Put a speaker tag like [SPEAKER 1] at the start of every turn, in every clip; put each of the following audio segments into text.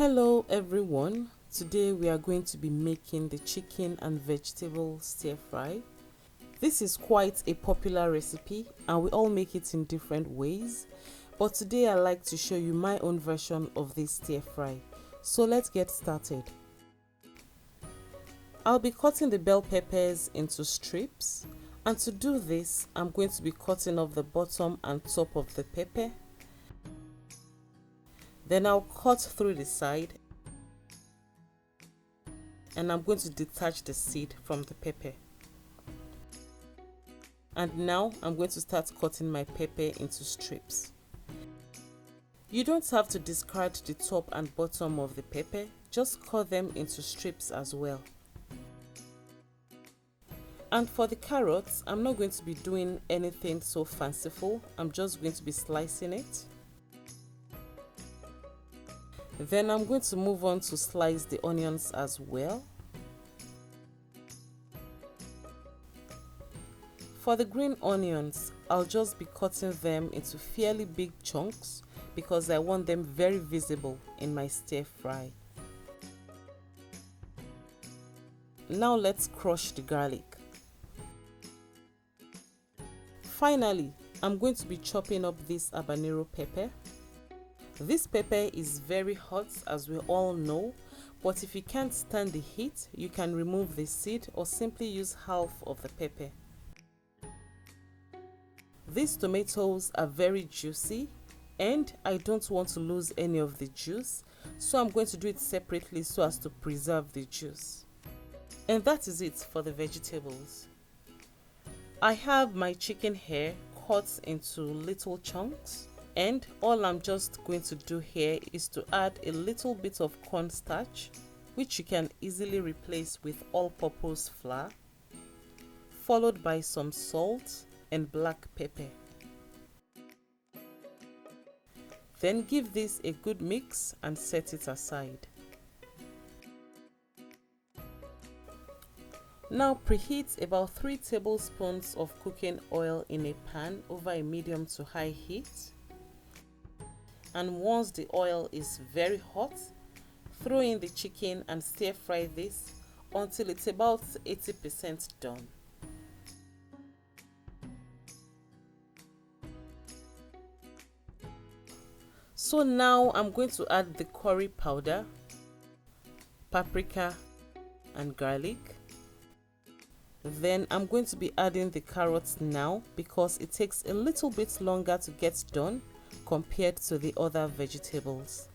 [SPEAKER 1] Hello everyone, today we are going to be making the chicken and vegetable stir fry. This is quite a popular recipe and we all make it in different ways, but today I like to show you my own version of this stir fry. So let's get started. I'll be cutting the bell peppers into strips, and to do this I'm going to be cutting off the bottom and top of the pepper. Then I'll cut through the side and I'm going to detach the seed from the pepper. And now I'm going to start cutting my pepper into strips. You don't have to discard the top and bottom of the pepper, just cut them into strips as well. And for the carrots, I'm not going to be doing anything so fanciful, I'm just going to be slicing it. Then I'm going to move on to slice the onions as well. For the green onions, I'll just be cutting them into fairly big chunks because I want them very visible in my stir fry. Now let's crush the garlic. Finally, I'm going to be chopping up this habanero pepper. This pepper is very hot, as we all know, but if you can't stand the heat, you can remove the seed or simply use half of the pepper. These tomatoes are very juicy and I don't want to lose any of the juice, so I'm going to do it separately so as to preserve the juice. And that is it for the vegetables. I have my chicken here cut into little chunks. And all I'm just going to do here is to add a little bit of cornstarch, which you can easily replace with all-purpose flour, followed by some salt and black pepper. Then give this a good mix and set it aside. Now preheat about 3 tablespoons of cooking oil in a pan over a medium to high heat. And once the oil is very hot, throw in the chicken and stir fry this until it's about 80% done. So now I'm going to add the curry powder, paprika and garlic. Then I'm going to be adding the carrots now because it takes a little bit longer to get done compared to the other vegetables.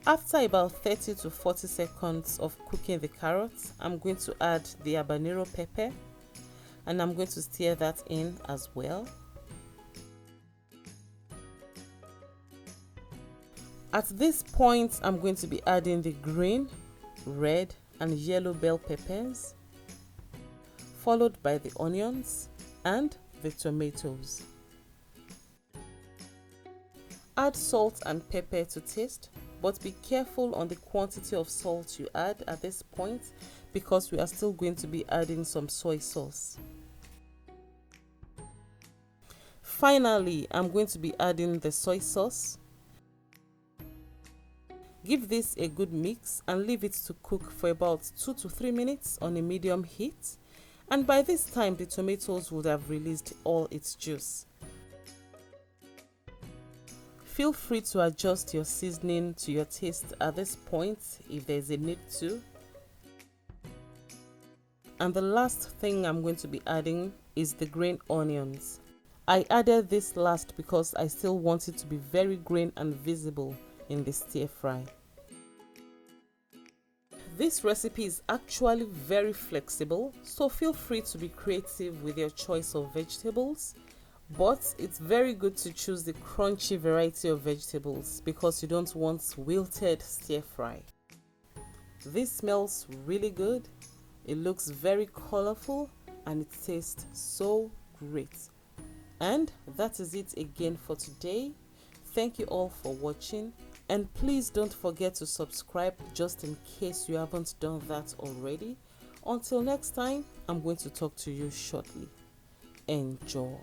[SPEAKER 1] After about 30 to 40 seconds of cooking the carrots, I'm going to add the habanero pepper and I'm going to stir that in as well. At this point, I'm going to be adding the green, red and yellow bell peppers, followed by the onions and the tomatoes. Add salt and pepper to taste, but be careful on the quantity of salt you add at this point because we are still going to be adding some soy sauce. Finally, I'm going to be adding the soy sauce. Give this a good mix and leave it to cook for about 2 to 3 minutes on a medium heat, and by this time the tomatoes would have released all its juice. Feel free to adjust your seasoning to your taste at this point if there's a need to. And the last thing I'm going to be adding is the green onions. I added this last because I still want it to be very green and visible in the stir fry. This recipe is actually very flexible, so feel free to be creative with your choice of vegetables. But it's very good to choose the crunchy variety of vegetables because you don't want wilted stir fry. This smells really good, it looks very colorful and it tastes so great. And that is it again for today. Thank you all for watching, and please don't forget to subscribe just in case you haven't done that already. Until next time, I'm going to talk to you shortly. Enjoy.